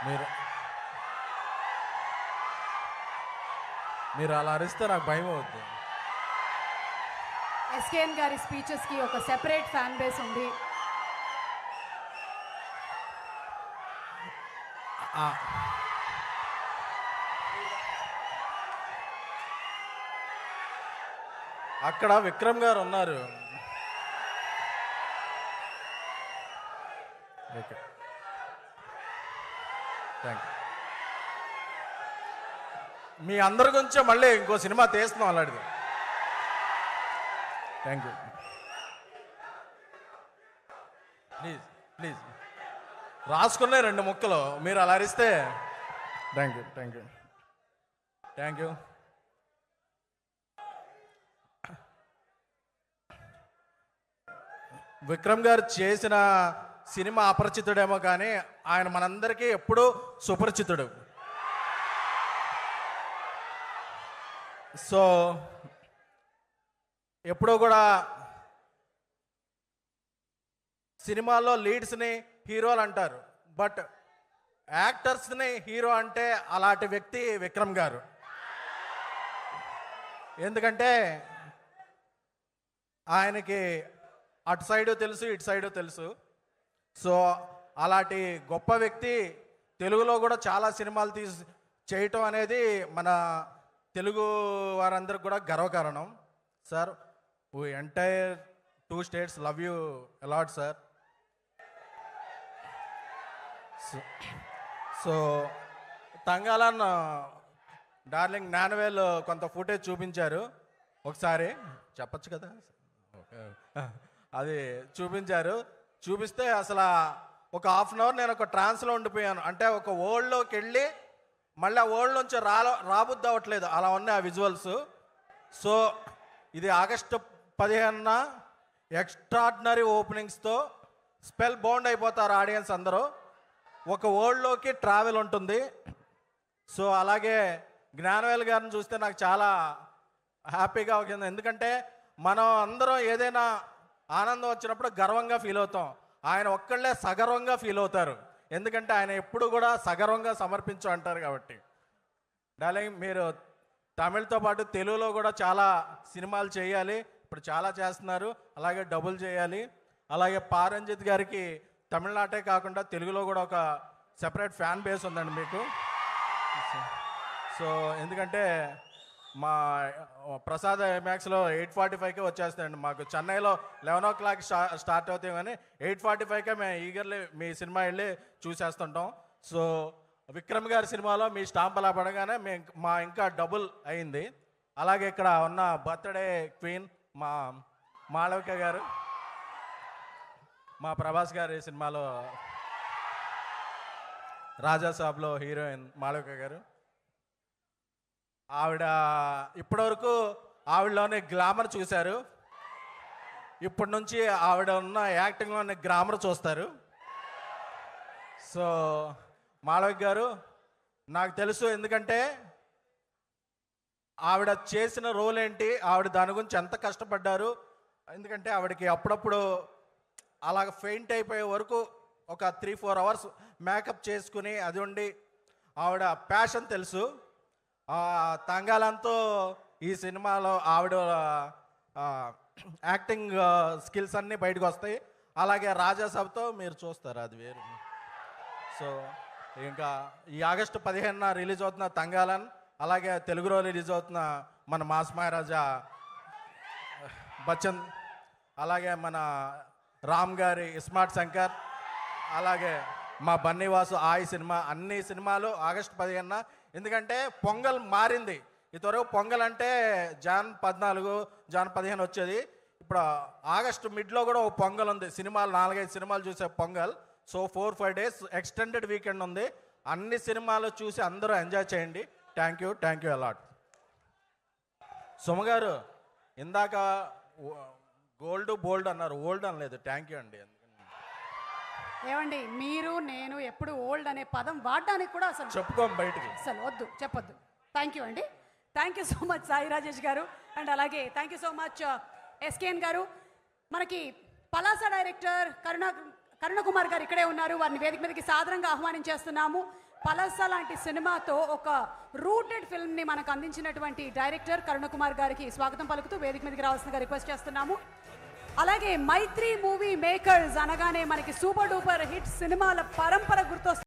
మీరు మీరు అలా అరిస్తే నాకు భయం అవుద్ది. ఎస్కేఎన్ గారి స్పీచెస్కి ఒక సెపరేట్ ఫ్యాన్ బేస్ ఉంది. అక్కడ విక్రమ్ గారు ఉన్నారు. Okay, thank you. మీ అందరి గురించే మళ్ళీ ఇంకో సినిమా తీస్తున్నాం అలాంటిది. Thank you. ప్లీజ్ ప్లీజ్ రాసుకునే 2 ముక్కలు మీరు అలా అరిస్తే. Thank you, thank you, thank you. Vikram గారు చేసిన సినిమా అపరిచితుడేమో కానీ ఆయన మనందరికీ ఎప్పుడూ సుపరిచితుడు. సో ఎప్పుడూ కూడా సినిమాల్లో లీడ్స్ని హీరోలు అంటారు, బట్ యాక్టర్స్ని హీరో అంటే అలాంటి వ్యక్తి విక్రమ్ గారు. ఎందుకంటే ఆయనకి అటు సైడు తెలుసు, ఇటు సైడు తెలుసు. సో అలాంటి గొప్ప వ్యక్తి తెలుగులో కూడా చాలా సినిమాలు చేయటం అనేది మన తెలుగు వారందరికి కూడా గర్వకారణం. Sir, we entire 2 states love you a lot sir. So Thangalaan darling Gnanavel కొంత ఫుటేజ్ చూపించారు, ఒకసారి చెప్పచ్చు కదా. అది చూపించారు. చూపిస్తే అసలు ఒక ½ అవర్ నేను ఒక ట్రాన్స్లో ఉండిపోయాను. అంటే ఒక వరల్డ్లోకి వెళ్ళి మళ్ళీ ఆ వరల్డ్ నుంచి రాబుద్ది అవ్వట్లేదు, అలా ఉన్నాయి ఆ విజువల్స్. సో ఇది ఆగస్టు 15న ఎక్స్ట్రాడినరీ ఓపెనింగ్స్తో స్పెల్ బౌండ్ అయిపోతారు ఆడియన్స్ అందరూ. ఒక వరల్డ్లోకి ట్రావెల్ ఉంటుంది. సో అలాగే జ్ఞానవేల్ గారిని చూస్తే నాకు చాలా హ్యాపీగా అవుతుంది. ఎందుకంటే మనం అందరం ఏదైనా ఆనందం వచ్చినప్పుడు గర్వంగా ఫీల్ అవుతాం. ఆయన ఒక్కళ్ళే సగర్వంగా ఫీల్ అవుతారు, ఎందుకంటే ఆయన ఎప్పుడు కూడా సగర్వంగా సమర్పించు అంటారు కాబట్టి. డార్లింగ్, మీరు తమిళ్తో పాటు తెలుగులో కూడా చాలా సినిమాలు చేయాలి, ఇప్పుడు చాలా చేస్తున్నారు. అలాగే డబుల్ చేయాలి. అలాగే పారంజిత్ గారికి తమిళనాటే కాకుండా తెలుగులో కూడా ఒక సెపరేట్ ఫ్యాన్ బేస్ ఉందండి మీకు. సో ఎందుకంటే మా ప్రసాద్ ఐమాక్స్లో 8:45కే వచ్చేస్తాయండి. మాకు చెన్నైలో 11 o'clock స్టార్ట్ అవుతాయి, కానీ 8:45కే మేము ఈగర్లీ మీ సినిమా వెళ్ళి చూసేస్తుంటాం. సో విక్రమ్ గారి సినిమాలో మీ స్టాంప్ అలా పడగానే మా ఇంకా డబుల్ అయింది. అలాగే ఇక్కడ ఉన్న బర్త్డే క్వీన్ మా మాళవిక గారు, మా ప్రభాస్ గారి సినిమాలో రాజాసాబ్లో హీరోయిన్ మాళవిక గారు. ఆవిడ ఇప్పటివరకు ఆవిడలోనే గ్లామర్ చూశారు, ఇప్పటి నుంచి ఆవిడ ఉన్న యాక్టింగ్లోనే గ్లామర్ చూస్తారు. సో మాళవిక గారు నాకు తెలుసు, ఎందుకంటే ఆవిడ చేసిన రోల్ ఏంటి, ఆవిడ దాని గురించి ఎంత కష్టపడ్డారు. ఎందుకంటే ఆవిడకి అప్పుడప్పుడు అలాగ ఫెయింట్ అయిపోయే వరకు ఒక 3-4 hours మేకప్ చేసుకుని అది ఉండి ఆవిడ ప్యాషన్ తెలుసు. తంగాలంతో ఈ సినిమాలో ఆవిడ యాక్టింగ్ స్కిల్స్ అన్నీ బయటకు వస్తాయి. అలాగే రాజాసాబ్తో మీరు చూస్తారు, అది వేరు. సో ఇంకా ఈ ఆగస్టు 15న రిలీజ్ అవుతున్న తంగాలన్, అలాగే తెలుగులో రిలీజ్ అవుతున్న మన మాస్ మహారాజా బచ్చన్, అలాగే మన రామ్ గారి స్మార్ట్ శంకర్, అలాగే మా బన్నీవాసు ఆయి సినిమా, అన్ని సినిమాలు ఆగస్టు 15న. ఎందుకంటే పొంగల్ మారింది. ఇదివరకు పొంగల్ అంటే జాన్ 14, జాన్ 15 వచ్చేది. ఇప్పుడు ఆగస్టు మిడ్లో కూడా ఒక పొంగల్ ఉంది. సినిమాలు 4-5 సినిమాలు చూసే pongal. So 4-5 days extended weekend ఉంది. అన్ని సినిమాలు చూసి అందరూ ఎంజాయ్ చేయండి. Thank you a lot. సుమగారు ఇందాక గోల్డ్ బోల్డ్ అన్నారు, ఓల్డ్ అనలేదు. థ్యాంక్ యూ అండి. ఏమండి, మీరు నేను ఎప్పుడు ఓల్డ్ అనే పదం వాడడానికి కూడా అసలు చెప్పుకోం బయటికి, అసలు వద్దు, చెప్పొద్దు. థ్యాంక్ యూ అండి. Thank you so much Sai Rajesh గారు. అండ్ అలాగే thank you so much SKN గారు. మనకి పలాస డైరెక్టర్ కరుణ కుమార్ గారు ఇక్కడే ఉన్నారు. వారిని వేదిక మీదకి సాదరంగా ఆహ్వానించేస్తున్నాము. పలస లాంటి సినిమాతో ఒక రూటెడ్ ఫిల్మ్ ని మనకు అందించినటువంటి డైరెక్టర్ కరుణ కుమార్ గారికి స్వాగతం పలుకుతూ వేదిక మీదకి రావాల్సిందిగా రిక్వెస్ట్ చేస్తున్నాము. అలాగే మైత్రి మూవీ మేకర్స్ అనగానే మనకి సూపర్ డూపర్ హిట్ సినిమాల పరంపర గుర్తొస్తుంది.